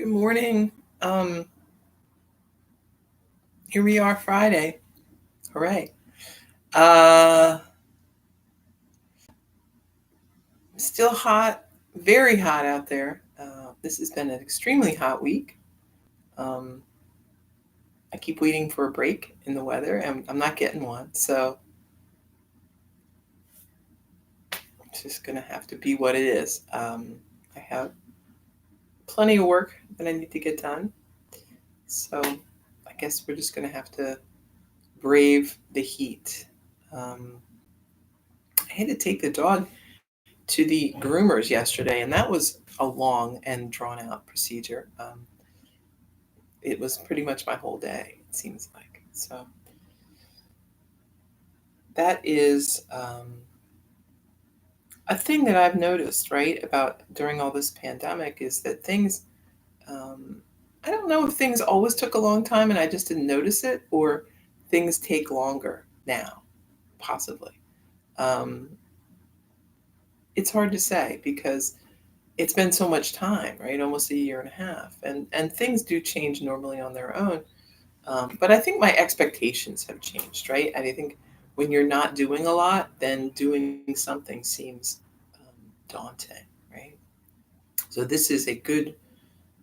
Good morning. Um, Here we are, Friday. Hooray. Uh, Still hot, very hot out there. This has been an extremely hot week. Um, I keep waiting for a break in the weather, and I'm not getting one. So it's just going to have to be what it is. I have plenty of work that I need to get done. So I guess we're just going to have to brave the heat. Um, I had to take the dog to the groomers yesterday, and that was a long and drawn out procedure. It was pretty much my whole day, it seems like. So that is a thing that I've noticed, right, about during all this pandemic is that things, um, I don't know if things always took a long time and I just didn't notice it, or things take longer now, possibly. Um, it's hard to say because it's been so much time, right? Almost a year and a half, and things do change normally on their own. But I think my expectations have changed, right? And I think when you're not doing a lot, then doing something seems daunting, right? So this is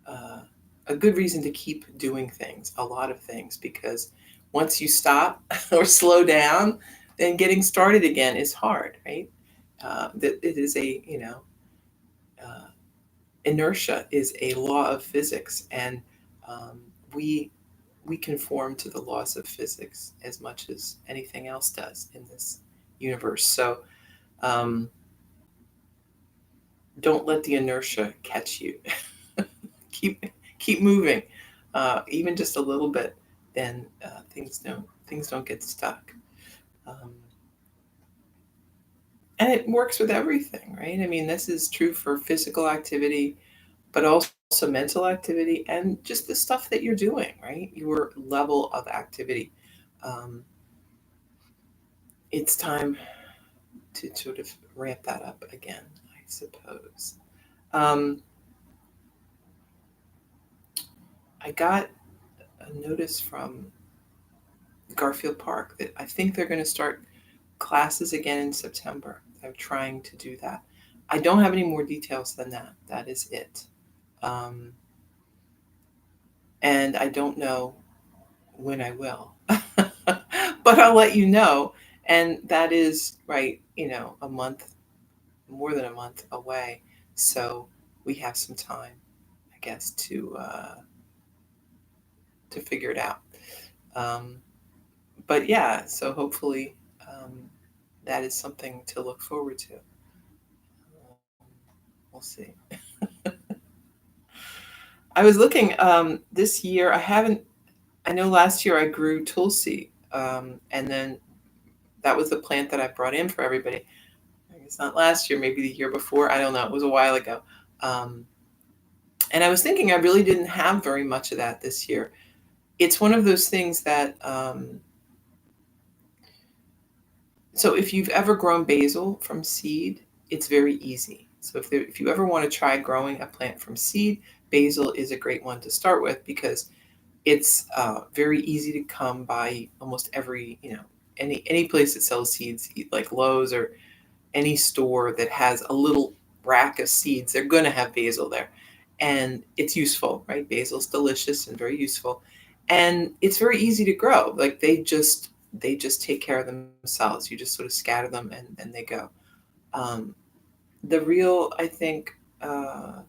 uh, a good reason to keep doing things, a lot of things, because once you stop or slow down, then getting started again is hard, right? That it is a uh, inertia is a law of physics, and um, we we conform to the laws of physics as much as anything else does in this universe. So um, don't let the inertia catch you. keep keep moving, even just a little bit. Then things don't get stuck. Um, and it works with everything, right? I mean, this is true for physical activity, but also mental activity and just the stuff that you're doing, right? Your level of activity. Um, it's time to sort of ramp that up again, I suppose. Um, I got a notice from Garfield Park that I think they're going to start classes again in September. They're trying to do that. I don't have any more details than that. That is it. Um, and I don't know when I will. But I'll let you know. And that is, right, a month, more than a month away. So we have some time, I guess, to figure it out. Um, but yeah, so hopefully that is something to look forward to. We'll see. I was looking this year. I know last year I grew Tulsi, and then that was the plant that I brought in for everybody. It's not last year, maybe the year before. I don't know. It was a while ago. Um, and I was thinking I really didn't have very much of that this year. It's one of those things that, so if you've ever grown basil from seed, it's very easy. So if you ever want to try growing a plant from seed, basil is a great one to start with because it's very easy to come by almost every, any place that sells seeds, like Lowe's or any store that has a little rack of seeds, they're going to have basil there. And it's useful, right? Basil's delicious and very useful. And it's very easy to grow. Like they just take care of themselves. You just sort of scatter them and they go. Um, the real, I think, the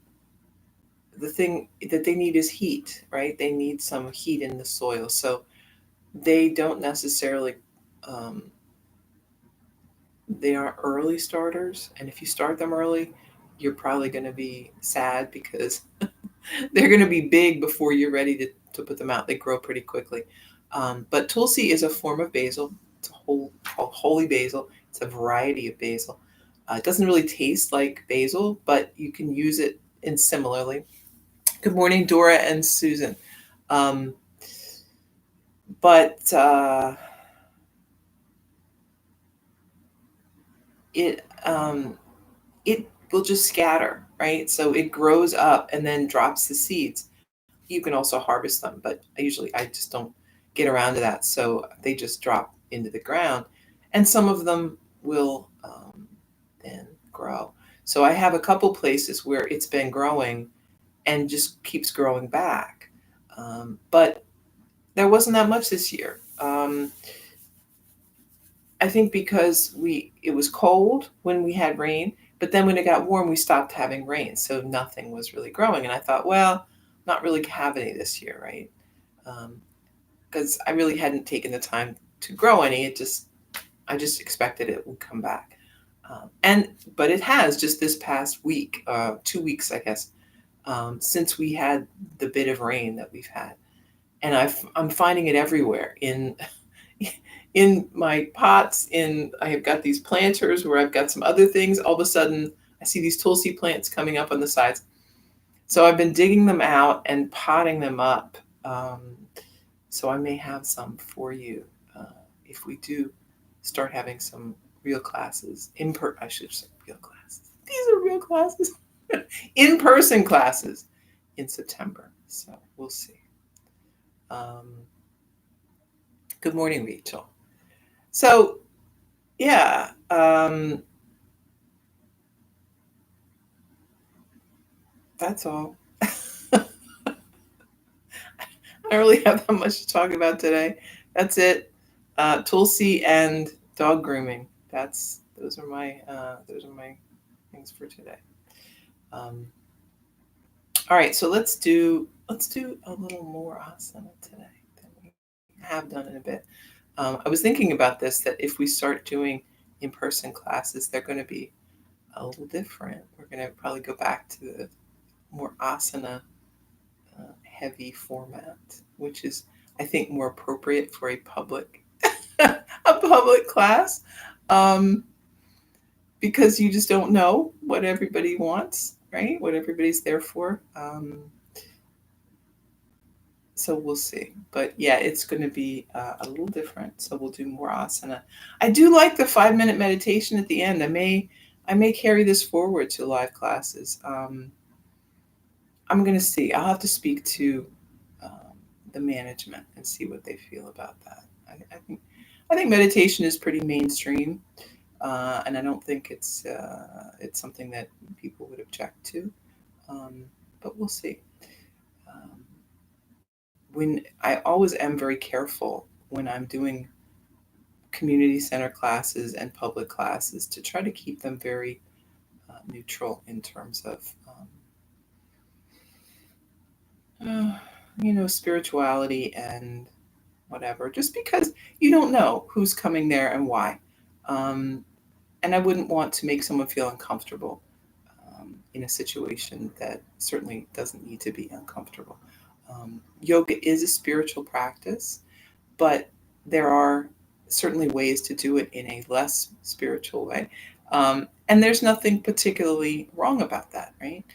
thing that they need is heat, right? They need some heat in the soil. So they don't necessarily um, they are early starters, and if you start them early, you're probably going to be sad because they're going to be big before you're ready to put them out. They grow pretty quickly. But Tulsi is a form of basil. It's called holy basil. It's a variety of basil. It doesn't really taste like basil, but you can use it in similarly. Good morning, Dora and Susan. Um, but it will just scatter, right? So it grows up and then drops the seeds. you can also harvest them, but I just don't get around to that. So they just drop into the ground, and some of them will then grow. So I have a couple places where it's been growing and just keeps growing back. But there wasn't that much this year. I think because it was cold when we had rain, but then when it got warm, we stopped having rain, so nothing was really growing. And I thought, well, not really have any this year, right? Because I really hadn't taken the time to grow any. I just expected it would come back. But it has just this past week, 2 weeks, I guess, since we had the bit of rain that we've had, and I'm finding it everywhere in my pots. I have got these planters where I've got some other things. All of a sudden, I see these Tulsi plants coming up on the sides. So I've been digging them out and potting them up. So I may have some for you if we do start having some real classes. I should say real classes. These are real classes. In-person classes in September. So we'll see. Good morning, Rachel. So, yeah, that's all. I don't really have that much to talk about today. That's it. Tulsi and dog grooming. Those are my things for today. All right, so let's do a little more asana today than we have done in a bit. I was thinking about this, that if we start doing in-person classes, they're going to be a little different. We're going to probably go back to the more asana heavy format, which is, I think, more appropriate for a public class, because you just don't know what everybody wants, right? What everybody's there for. So we'll see. But yeah, it's going to be a little different. So we'll do more asana. I do like the 5-minute meditation at the end. I may carry this forward to live classes. I'm going to see. I'll have to speak to the management and see what they feel about that. I think meditation is pretty mainstream, and I don't think it's something that people would object to. But we'll see. When I always am very careful when I'm doing community center classes and public classes to try to keep them very neutral in terms of spirituality and whatever, just because you don't know who's coming there and why. And I wouldn't want to make someone feel uncomfortable in a situation that certainly doesn't need to be uncomfortable. Yoga is a spiritual practice, but there are certainly ways to do it in a less spiritual way. And there's nothing particularly wrong about that, right?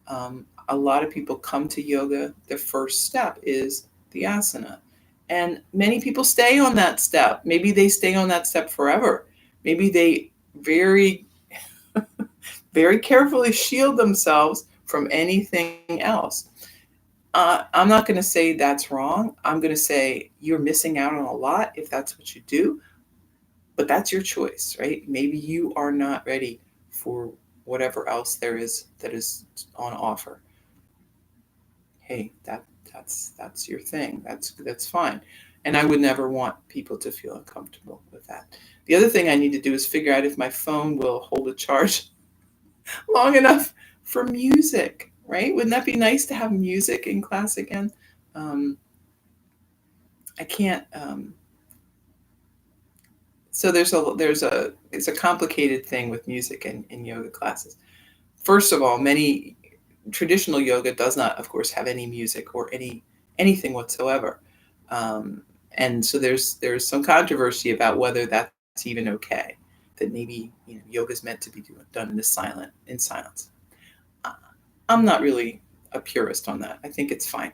A lot of people come to yoga, the first step is the asana. And many people stay on that step. Maybe they stay on that step forever. Maybe they very, very carefully shield themselves from anything else. I'm not going to say that's wrong. I'm going to say you're missing out on a lot if that's what you do. But that's your choice, right? Maybe you are not ready for whatever else there is that is on offer. Hey, that's your thing. That's fine. And I would never want people to feel uncomfortable with that. The other thing I need to do is figure out if my phone will hold a charge long enough for music, right? Wouldn't that be nice to have music in class again? I can't. So it's a complicated thing with music in yoga classes. First of all, many traditional yoga does not, of course, have any music or anything whatsoever. And so there's some controversy about whether that's even okay. That maybe yoga is meant to be done in silence. I'm not really a purist on that. I think it's fine.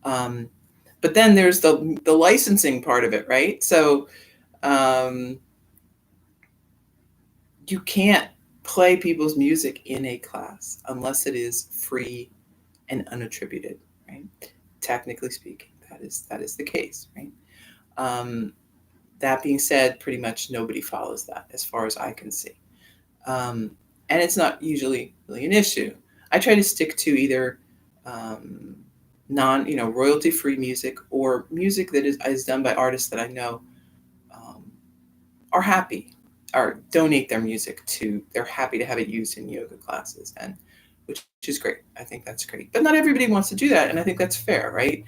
But then there's the licensing part of it, right? So you can't play people's music in a class unless it is free and unattributed, right? technically speaking, that is the case, right? That being said, pretty much nobody follows that as far as I can see. And it's not usually really an issue. I try to stick to either um, royalty free music or music that is done by artists that I know um, are happy or donate their music to, they're happy to have it used in yoga classes, and which is great. I think that's great. But not everybody wants to do that, and I think that's fair, right?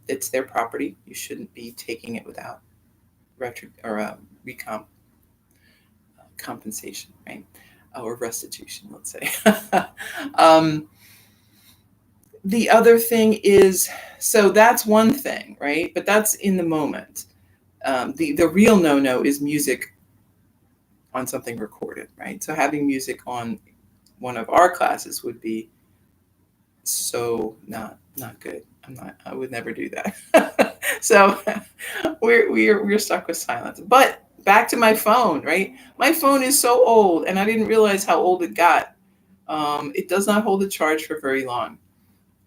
It's their property. You shouldn't be taking it without compensation, right? Or restitution, let's say. um, the other thing is, so that's one thing, right? But that's in the moment. The real no is music on something recorded, right? So having music on one of our classes would be so not good. I would never do that. So we're stuck with silence. But back to my phone, right? My phone is so old, and I didn't realize how old it got. It does not hold a charge for very long,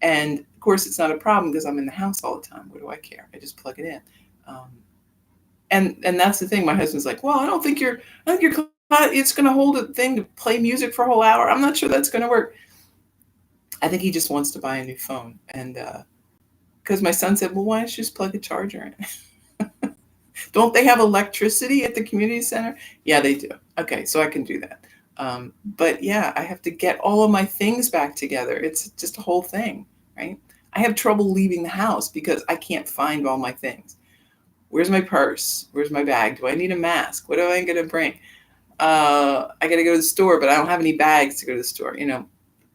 and of course, it's not a problem because I'm in the house all the time. What do I care? I just plug it in. Um, and that's the thing. My husband's like, "Well, I think you're it's going to hold a thing to play music for a whole hour. I'm not sure that's going to work." I think he just wants to buy a new phone, and because my son said, "Well, why don't you just plug a charger in?" Don't they have electricity at the community center? Yeah, they do. Okay, so I can do that. But yeah, I have to get all of my things back together. It's just a whole thing, right? I have trouble leaving the house because I can't find all my things. Where's my purse? Where's my bag? Do I need a mask? What am I going to bring? I got to go to the store, but I don't have any bags to go to the store. I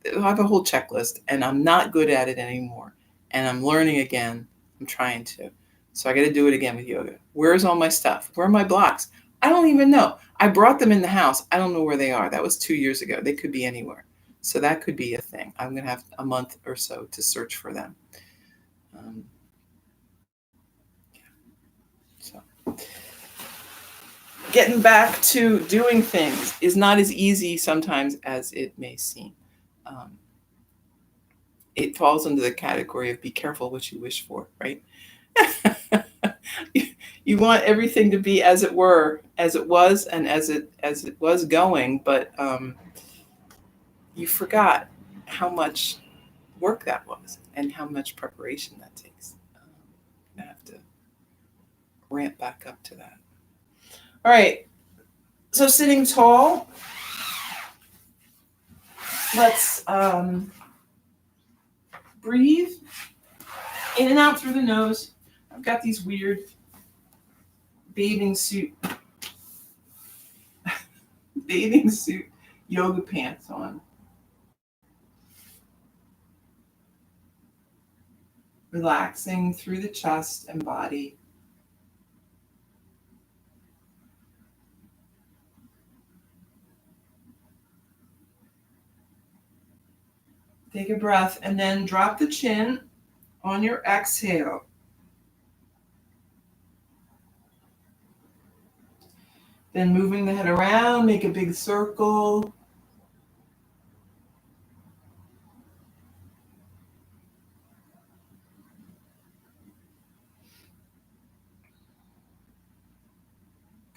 have a whole checklist, and I'm not good at it anymore. And I'm learning again. I'm trying to. So I got to do it again with yoga. Where's all my stuff? Where are my blocks? I don't even know. I brought them in the house. I don't know where they are. That was 2 years ago. They could be anywhere. So that could be a thing. I'm going to have a month or so to search for them. Um, so getting back to doing things is not as easy sometimes as it may seem. Um, it falls under the category of be careful what you wish for, right? You want everything to be as it were, as it was, and as it was going, but you forgot how much work that was and how much preparation that takes. I have to ramp back up to that. All right. So sitting tall. Let's breathe in and out through the nose. I've got these weird bathing suit yoga pants on. Relaxing through the chest and body. Take a breath and then drop the chin on your exhale. Then moving the head around, make a big circle.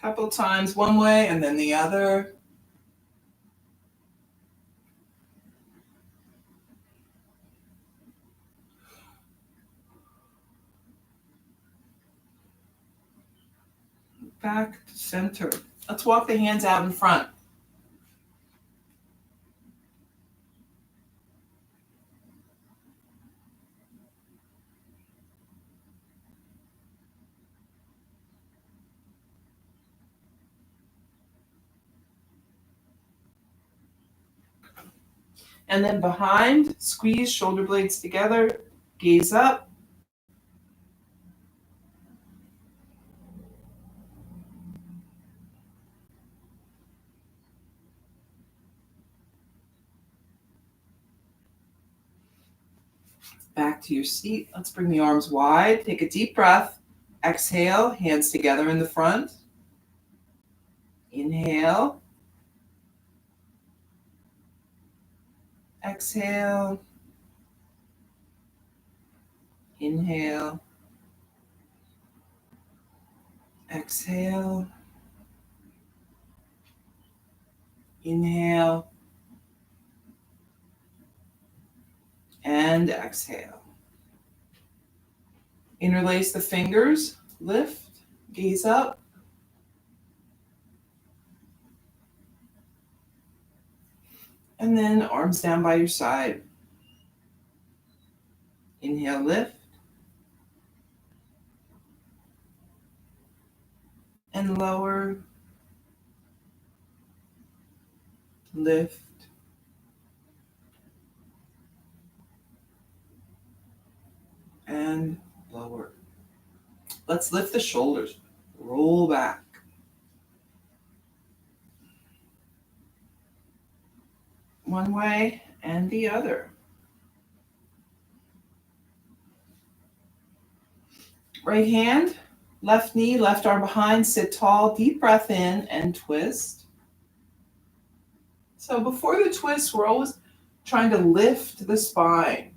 Couple times one way and then the other. Back to center. Let's walk the hands out in front. And then behind, squeeze shoulder blades together, gaze up. Back to your seat. Let's bring the arms wide. Take a deep breath. Exhale, hands together in the front. Inhale. Exhale. Inhale. Exhale. Inhale. And exhale. Interlace the fingers. Lift. Gaze up. And then arms down by your side. Inhale, lift. And lower. Lift. And lower. Let's lift the shoulders. Roll back. One way and the other. Right hand, left knee, left arm behind, sit tall, deep breath in and twist. So before the twist, we're always trying to lift the spine,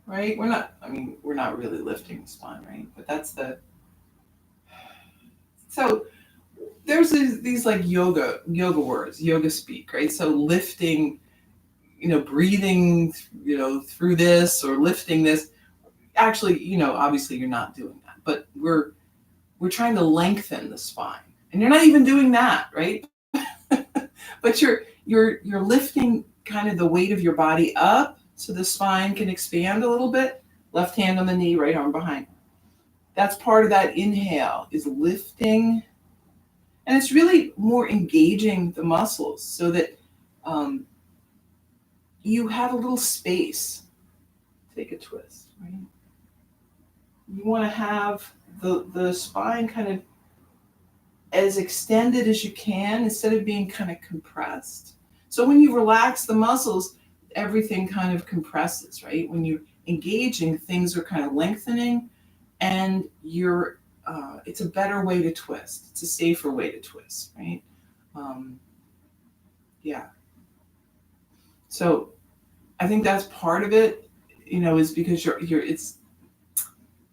right? We're not really lifting the spine, right? But so there's these like yoga words, yoga speak, right? So lifting, breathing, through this or lifting this. Actually, obviously you're not doing that, but we're trying to lengthen the spine, and you're not even doing that, right? But you're lifting kind of the weight of your body up so the spine can expand a little bit. Left hand on the knee, right arm behind. That's part of that inhale, is lifting, and it's really more engaging the muscles so that you have a little space. Take a twist, right? You want to have the spine kind of as extended as you can instead of being kind of compressed. So when you relax the muscles, everything kind of compresses, right? When you're engaging, things are kind of lengthening, and it's a better way to twist. It's a safer way to twist, right? Yeah. So I think that's part of it, is because it's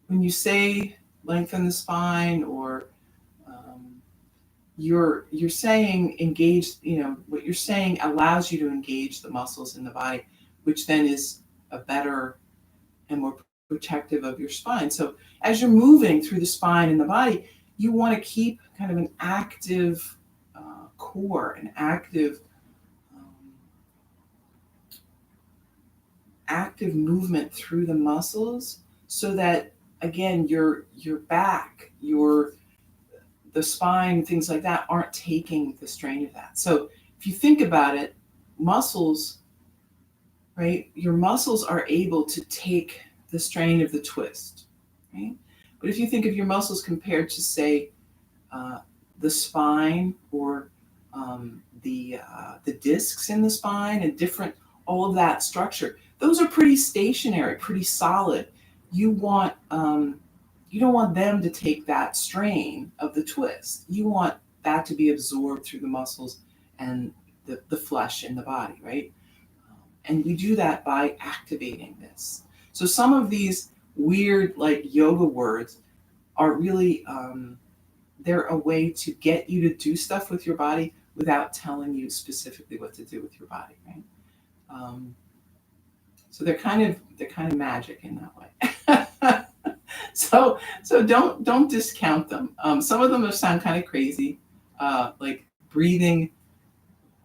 when you say lengthen the spine, or you're saying engage, what you're saying allows you to engage the muscles in the body, which then is a better and more protective of your spine. So as you're moving through the spine and the body, you want to keep kind of an active core, an active movement through the muscles, so that again your back, the spine, things like that aren't taking the strain of that. So if you think about it, muscles, right? Your muscles are able to take the strain of the twist, right? But if you think of your muscles compared to, say, the spine, or the discs in the spine, and all of that structure, those are pretty stationary, pretty solid. You don't want them to take that strain of the twist. You want that to be absorbed through the muscles and the flesh in the body, right? And we do that by activating this. So some of these weird, like, yoga words are really, they're a way to get you to do stuff with your body without telling you specifically what to do with your body, right? So they're kind of magic in that way. So don't discount them. Some of them sound kind of crazy, like breathing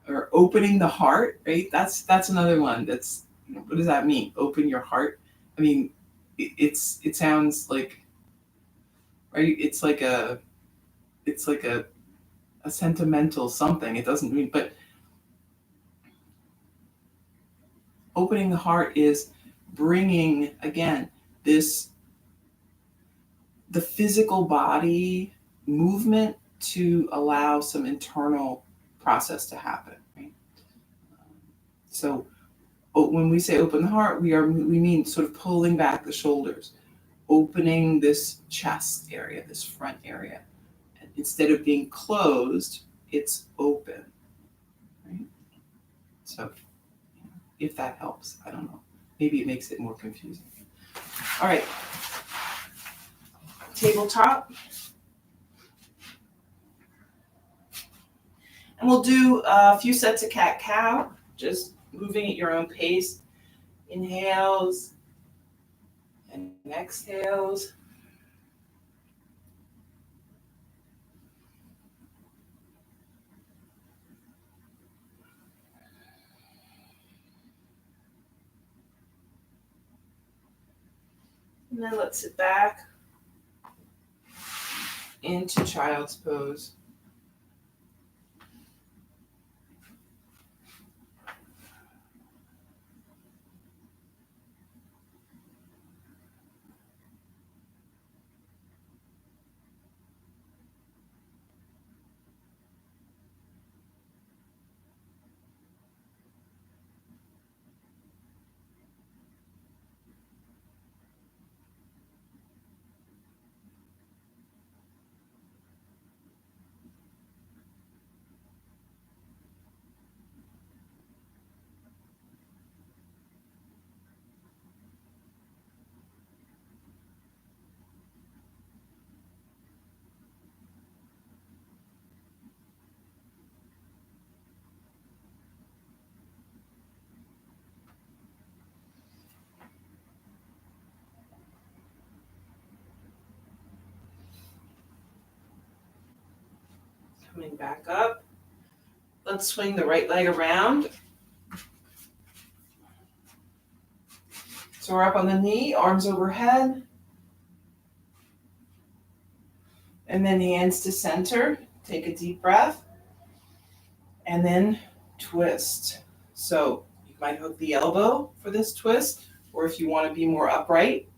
or opening the heart, right? That's another one. That's, what does that mean? Open your heart. I mean, it sounds like, right? It's like a sentimental something. It doesn't mean, but opening the heart is bringing, again, the physical body movement to allow some internal process to happen, right? So when we say open the heart, we mean sort of pulling back the shoulders, opening this chest area, this front area. And instead of being closed, it's open, right? So if that helps, I don't know. maybe it makes it more confusing. All right, tabletop. And we'll do a few sets of cat-cow, just moving at your own pace. Inhales and exhales. And then let's sit back into child's pose. Coming back up. Let's swing the right leg around. So we're up on the knee, arms overhead. And then hands to center. Take a deep breath. And then twist. So you might hook the elbow for this twist, or if you want to be more upright,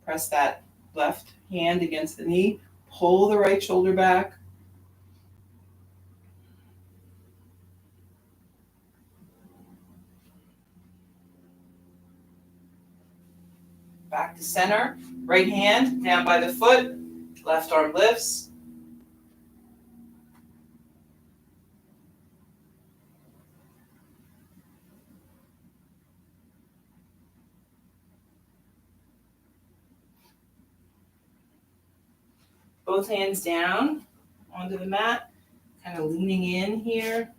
press that left hand against the knee, pull the right shoulder back. Back to center, right hand down by the foot, left arm lifts. Both hands down onto the mat, kind of leaning in here.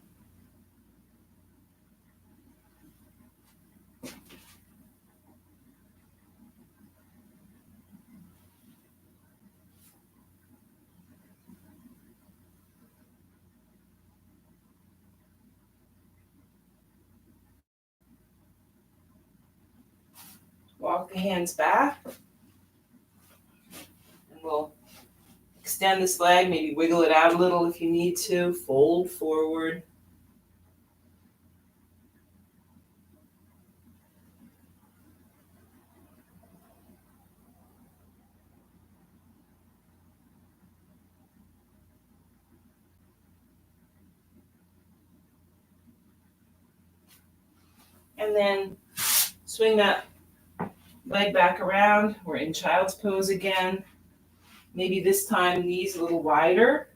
Walk the hands back. And we'll extend this leg, maybe wiggle it out a little if you need to. Fold forward. And then swing that leg back around. We're in child's pose again. Maybe this time knees a little wider.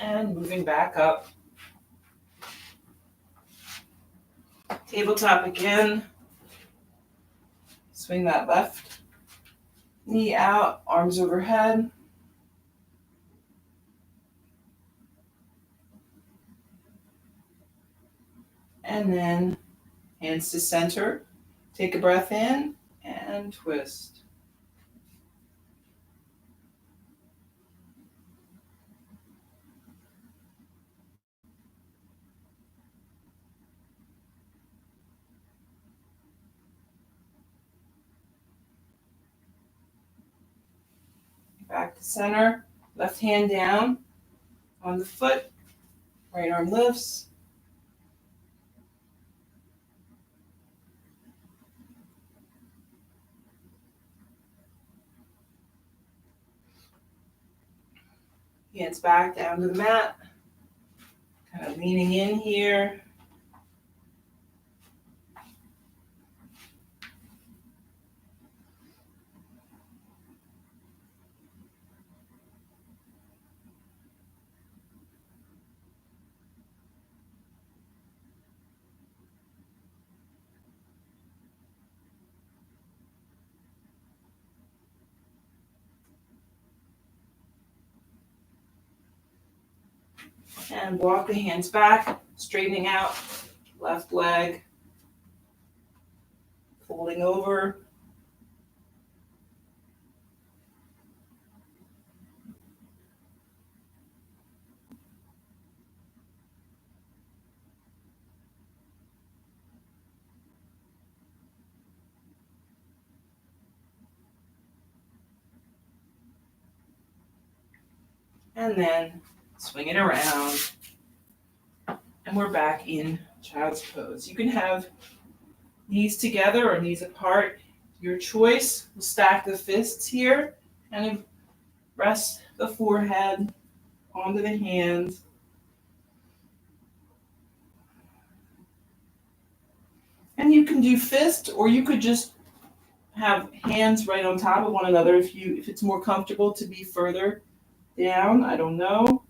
And moving back up. Tabletop again. Swing that left knee out, arms overhead. And then hands to center. Take a breath in and twist. Back to center. Left hand down on the foot. Right arm lifts. Hands back down to the mat. Kind of leaning in here. And walk the hands back, straightening out. Left leg. Folding over. And then swing it around. And we're back in child's pose. You can have knees together or knees apart. Your choice. We'll stack the fists here. Kind of rest the forehead onto the hands. And you can do fist, or you could just have hands right on top of one another if it's more comfortable to be further down. I don't know.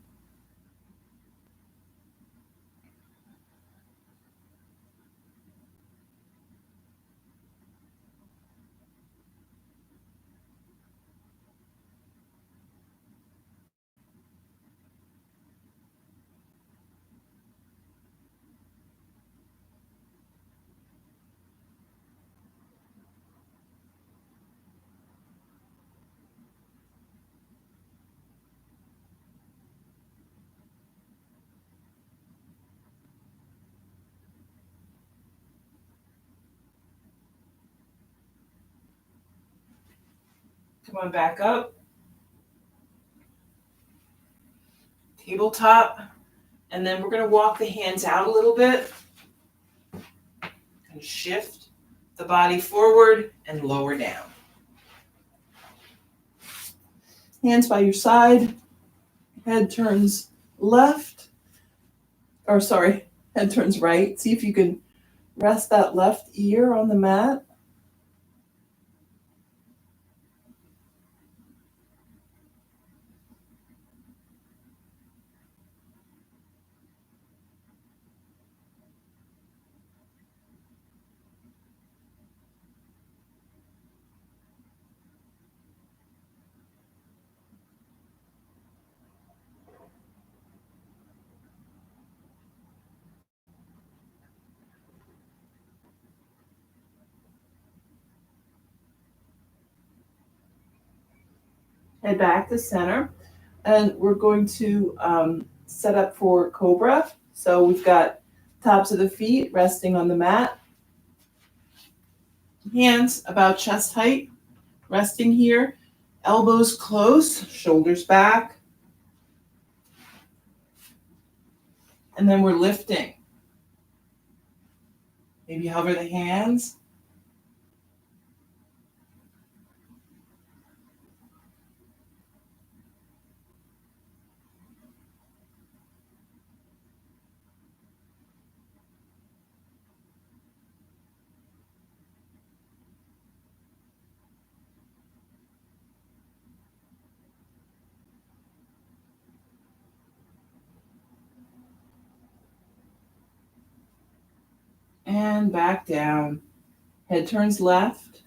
Come on back up. Tabletop. And then we're going to walk the hands out a little bit. And shift the body forward and lower down. Hands by your side. Head turns left. Head turns right. See if you can rest that left ear on the mat. Head back to center. And we're going to set up for Cobra. So we've got tops of the feet resting on the mat. Hands about chest height, resting here. Elbows close, shoulders back. And then we're lifting. Maybe hover the hands. And back down. Head turns left.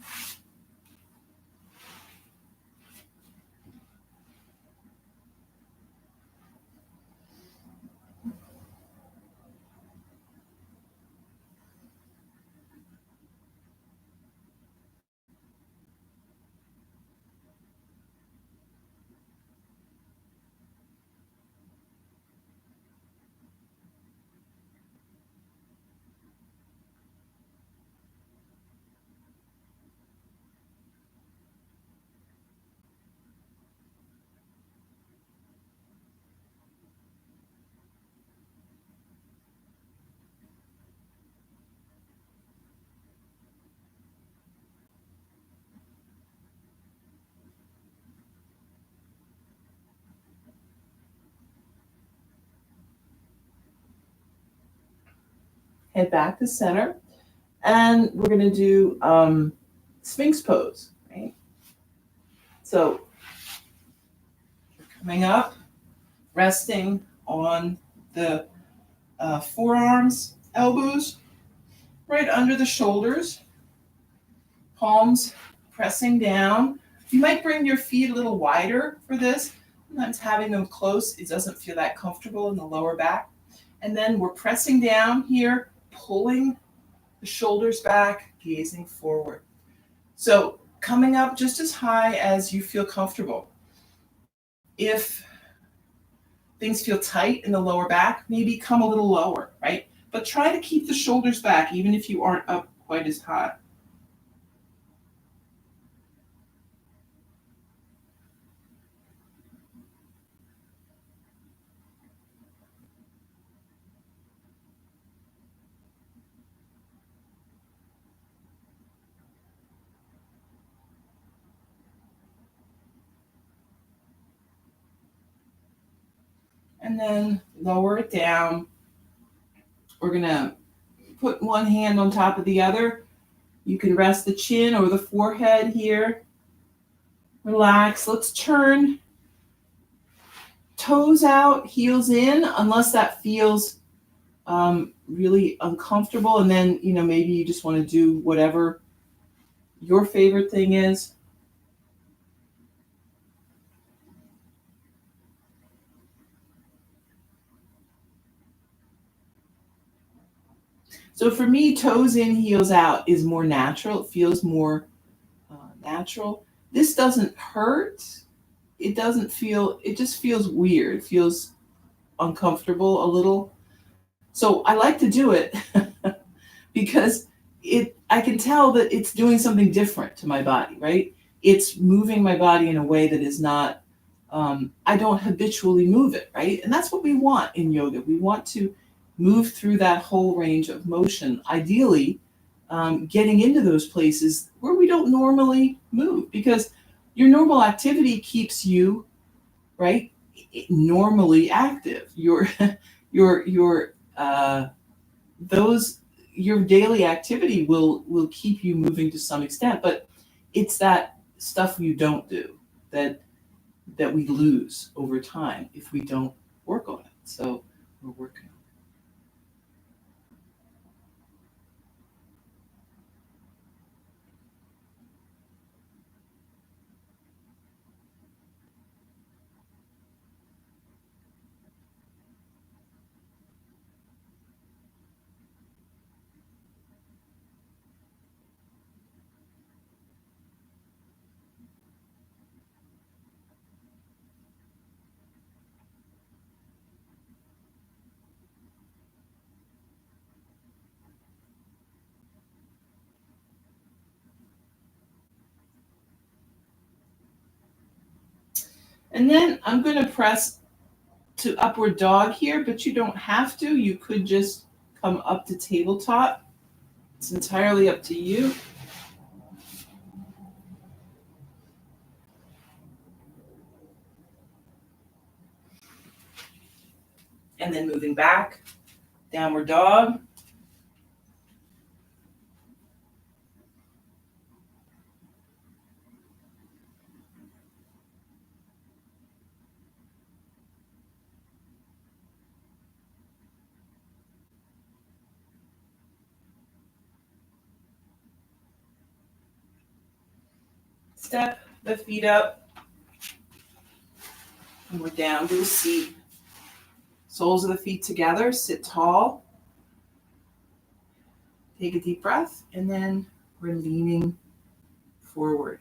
head back to center, and we're going to do Sphinx Pose, right? So coming up, resting on the forearms, elbows, right under the shoulders, palms pressing down. You might bring your feet a little wider for this. Sometimes having them close, it doesn't feel that comfortable in the lower back. And then we're pressing down here, pulling the shoulders back, gazing forward. So coming up just as high as you feel comfortable. If things feel tight in the lower back, maybe come a little lower, right? But try to keep the shoulders back, even if you aren't up quite as high. And then lower it down. We're going to put one hand on top of the other. You can rest the chin or the forehead here. Relax. Let's turn toes out, heels in, unless that feels really uncomfortable. And then, maybe you just want to do whatever your favorite thing is. So for me, toes in, heels out is more natural. It feels more natural. This doesn't hurt. It doesn't feel, it just feels weird. It feels uncomfortable a little. So I like to do it because I can tell that it's doing something different to my body, right? It's moving my body in a way that is not, I don't habitually move it, right? And that's what we want in yoga. We want to move through that whole range of motion, ideally getting into those places where we don't normally move, because your normal activity keeps you, right, normally active. Your those your daily activity will keep you moving to some extent, but it's that stuff you don't do that we lose over time if we don't work on it. So we're working. And then I'm going to press to upward dog here, but you don't have to. You could just come up to tabletop. It's entirely up to you. And then moving back, downward dog. Step the feet up. And we're down to a seat. Soles of the feet together, sit tall. Take a deep breath, and then we're leaning forward.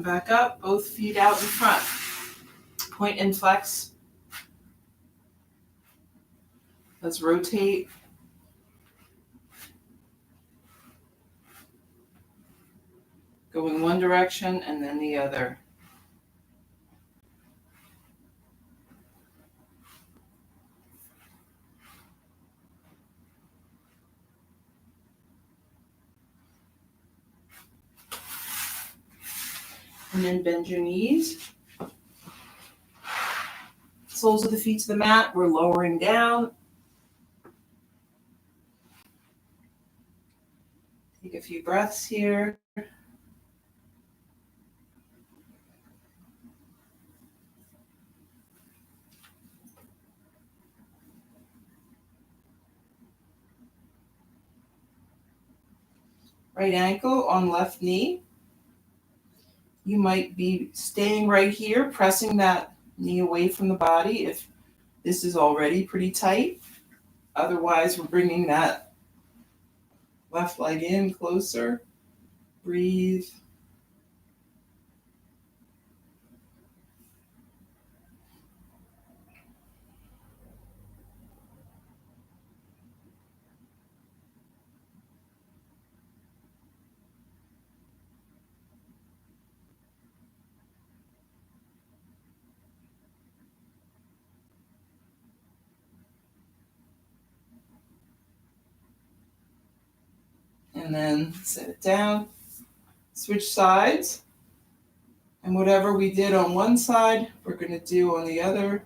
Come back up, both feet out in front. Point and flex. Let's rotate. Going one direction and then the other. And then bend your knees. Soles of the feet to the mat. We're lowering down. Take a few breaths here. Right ankle on left knee. You might be staying right here, pressing that knee away from the body if this is already pretty tight. Otherwise, we're bringing that left leg in closer. Breathe. And then set it down. Switch sides. And whatever we did on one side, we're going to do on the other.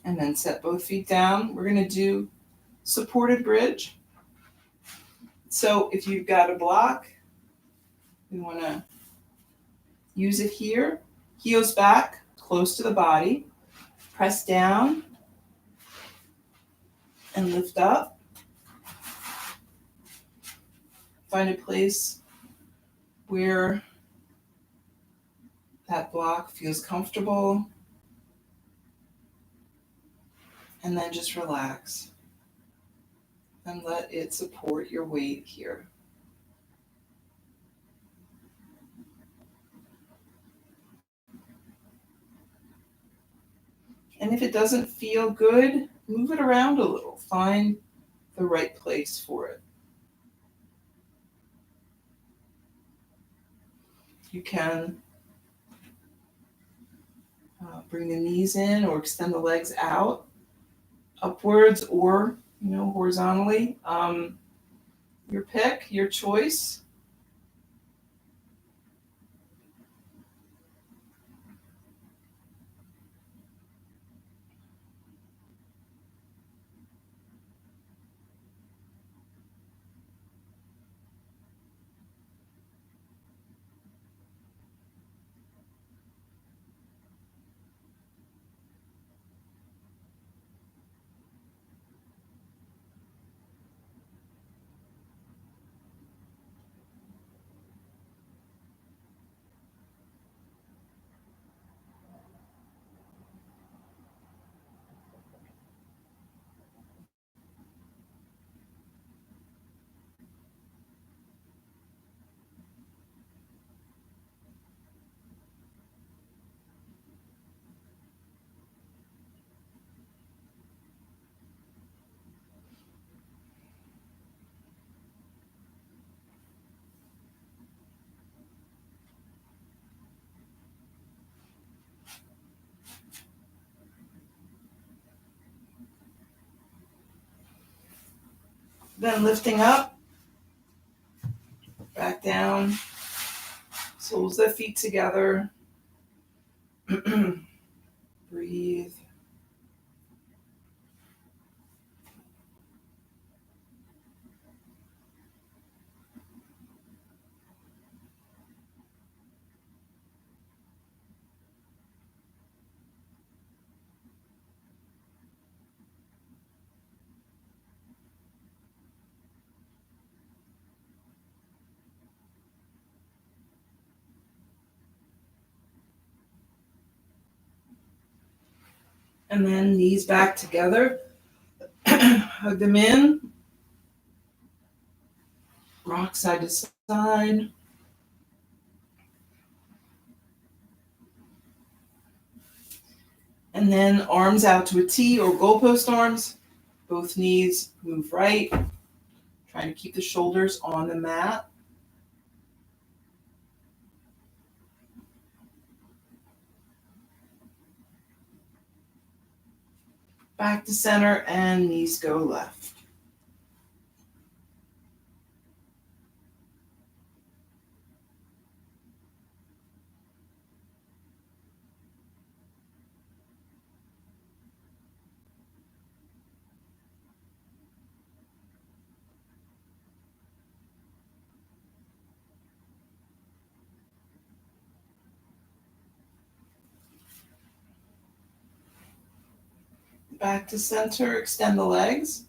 And then set both feet down. We're going to do supported bridge. So if you've got a block, we want to use it here. Heels back, close to the body. Press down and lift up. Find a place where that block feels comfortable. And then just relax. And let it support your weight here. And if it doesn't feel good, move it around a little. Find the right place for it. You can bring the knees in or extend the legs out, upwards or horizontally. Your pick, your choice. Then lifting up, back down, soles of the feet together. Breathe. And then knees back together. Hug them in. Rock side to side. And then arms out to a T or goalpost arms. Both knees move right. Trying to keep the shoulders on the mat. Back to center and knees go left. Back to center, extend the legs.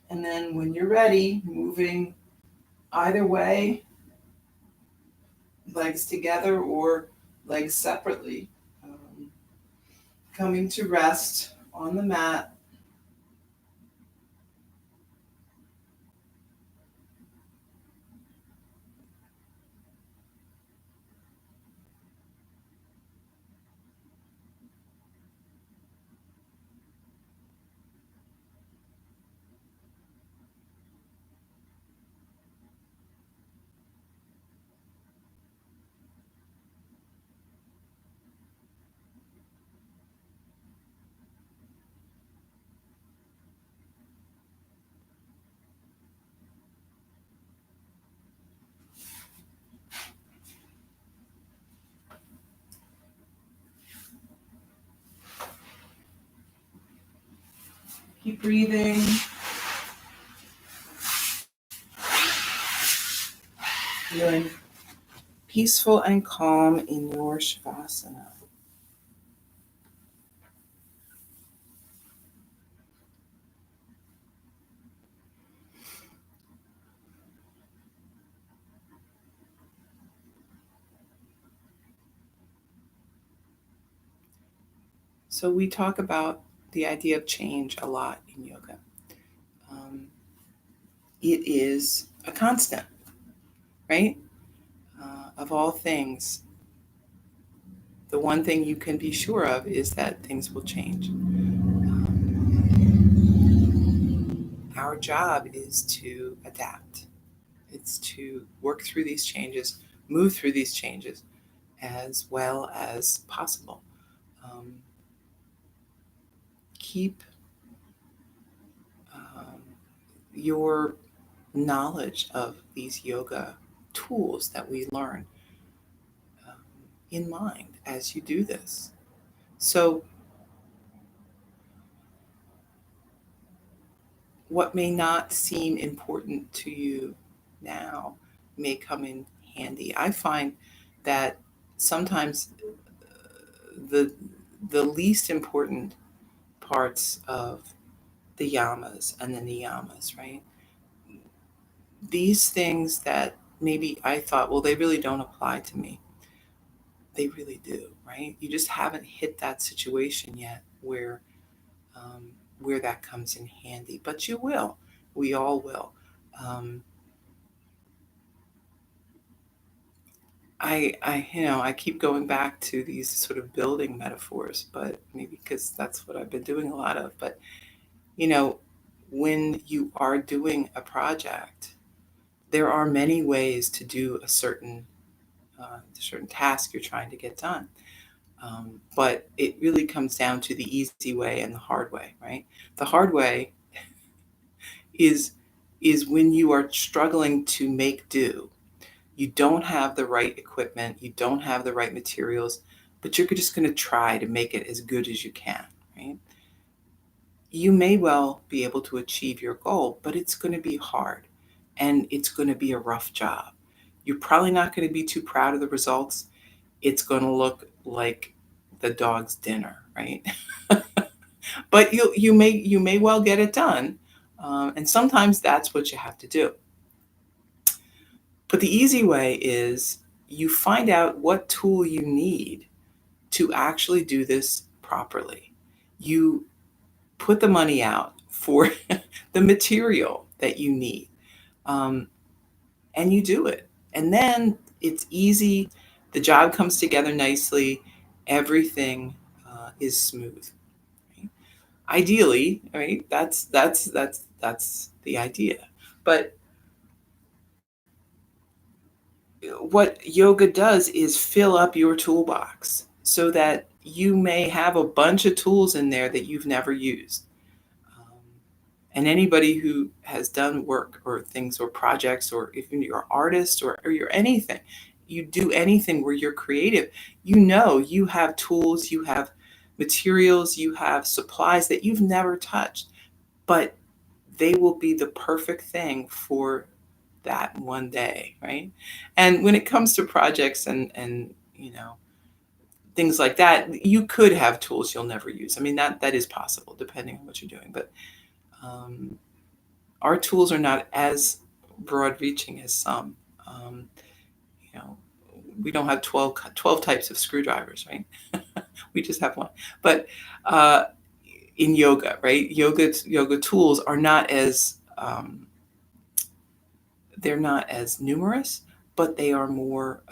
And then when you're ready, moving either way, legs together or legs separately. Coming to rest on the mat. Keep breathing. Feeling peaceful and calm in your Shavasana. So we talk about the idea of change a lot in yoga. It is a constant, right? Of all things, the one thing you can be sure of is that things will change. Our job is to adapt. It's to work through these changes, move through these changes as well as possible. Keep your knowledge of these yoga tools that we learn in mind as you do this. So, what may not seem important to you now may come in handy. I find that sometimes the the least important parts of the yamas and the niyamas, right? These things that maybe I thought, well, they really don't apply to me. They really do, right? You just haven't hit that situation yet where that comes in handy, but you will. We all will. Um, I keep going back to these sort of building metaphors, but maybe because that's what I've been doing a lot of. But you know, when you are doing a project, there are many ways to do a certain task you're trying to get done. But it really comes down to the easy way and the hard way, right? The hard way is is when you are struggling to make do. You don't have the right equipment, you don't have the right materials, but you're just going to try to make it as good as you can, right? You may well be able to achieve your goal, but it's going to be hard and it's going to be a rough job. You're probably not going to be too proud of the results. It's going to look like the dog's dinner, right? But you may well get it done, and sometimes that's what you have to do. But the easy way is you find out what tool you need to actually do this properly. You put the money out for the material that you need, um, and you do it. And then it's easy. The job comes together nicely. Everything is smooth. Right? Ideally, right? That's the idea. But what yoga does is fill up your toolbox so that you may have a bunch of tools in there that you've never used. Um, and anybody who has done work or things or projects, or if you're an artist or you're anything, you do anything where you're creative, you know you have tools, you have materials, you have supplies that you've never touched, but they will be the perfect thing for that one day, right? And when it comes to projects and things like that, you could have tools you'll never use. I mean, that is possible depending on what you're doing. But um, our tools are not as broad reaching as some. Um, you know, we don't have 12 types of screwdrivers, right? We just have one. But uh, in yoga, right? Yoga tools are not as they're not as numerous, but they are more.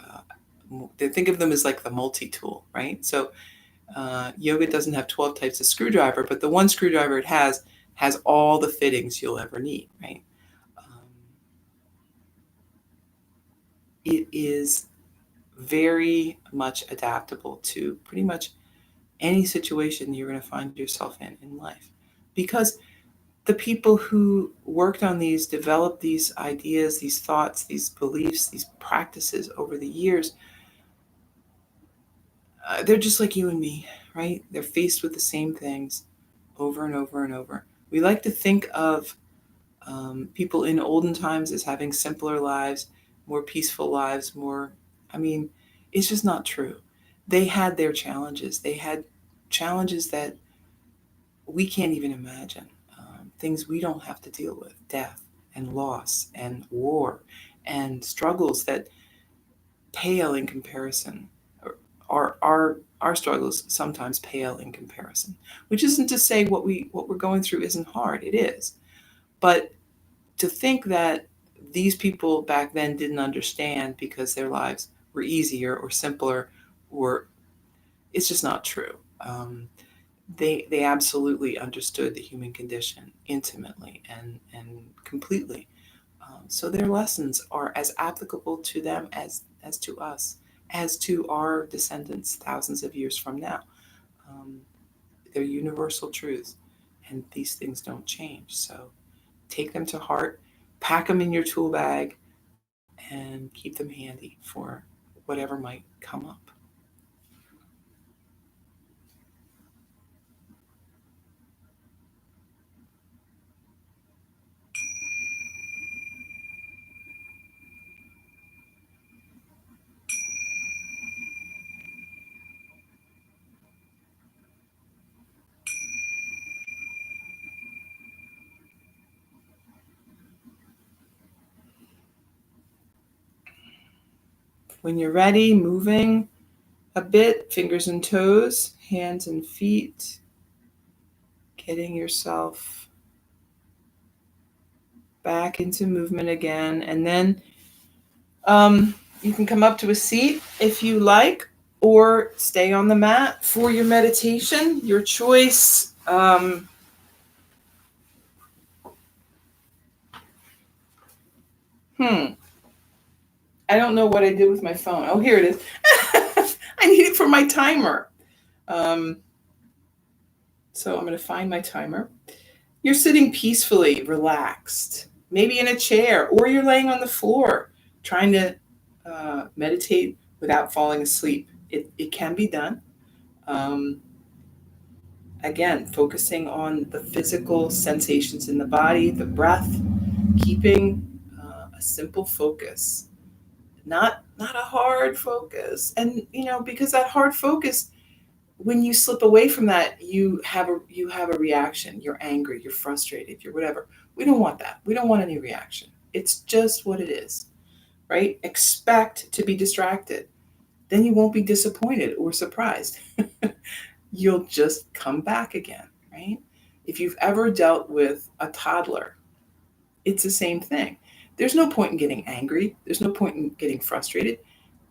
They think of them as like the multi-tool, right? So yoga doesn't have 12 types of screwdriver, but the one screwdriver it has all the fittings you'll ever need, right? Um, it is very much adaptable to pretty much any situation you're going to find yourself in life, because the people who worked on these developed these ideas, these thoughts, these beliefs, these practices over the years. They're just like you and me, right? They're faced with the same things over and over and over. We like to think of people in olden times as having simpler lives, more peaceful lives, more. I mean, it's just not true. They had their challenges. They had challenges that we can't even imagine. Things we don't have to deal with: death and loss and war and struggles that pale in comparison. Our struggles sometimes pale in comparison, which isn't to say what we're going through isn't hard. It is, but to think that these people back then didn't understand because their lives were easier or simpler, or it's just not true. They absolutely understood the human condition intimately and completely. So their lessons are as applicable to them as to us, as to our descendants thousands of years from now. Um, they're universal truths, and these things don't change. So take them to heart, pack them in your tool bag, and keep them handy for whatever might come up. When you're ready, moving a bit, fingers and toes, hands and feet, getting yourself back into movement again. And then you can come up to a seat if you like, or stay on the mat for your meditation, your choice. Hmm. I don't know what I did with my phone. Oh, here it is. I need it for my timer. Um, so I'm going to find my timer. You're sitting peacefully, relaxed, maybe in a chair, or you're laying on the floor trying to meditate without falling asleep. It can be done. Um, again, focusing on the physical sensations in the body, the breath, keeping a simple focus, not a hard focus. And because that hard focus, when you slip away from that, you have a reaction. You're angry, you're frustrated, you're whatever. We don't want that. We don't want any reaction. It's just what it is, right? Expect to be distracted. then you won't be disappointed or surprised. You'll just come back again, right? If you've ever dealt with a toddler, it's the same thing. There's no point in getting angry. There's no point in getting frustrated.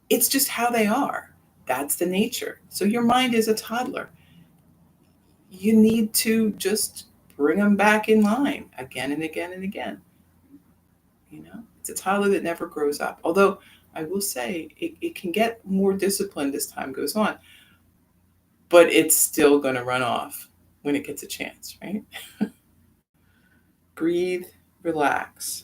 It's just how they are. That's the nature. So your mind is a toddler. You need to just bring them back in line again and again and again. It's a toddler that never grows up. Although I will say it can get more disciplined as time goes on, but it's still going to run off when it gets a chance, right? Breathe, relax.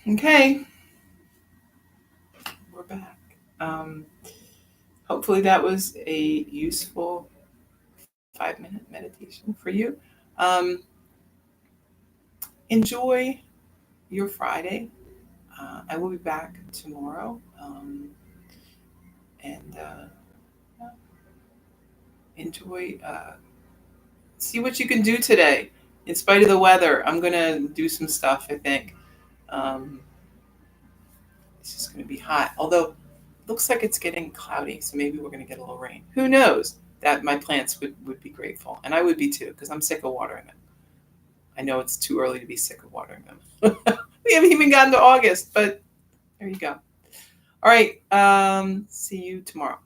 Okay, we're back. Hopefully that was a useful 5-minute meditation for you. Enjoy your Friday. I will be back tomorrow. And enjoy, see what you can do today. In spite of the weather, I'm going to do some stuff, I think. Um, it's just going to be hot. Although, it looks like it's getting cloudy, so maybe we're going to get a little rain. Who knows? That my plants would be grateful. And I would be too, because I'm sick of watering them. I know it's too early to be sick of watering them. We haven't even gotten to August, but there you go. All right. See you tomorrow.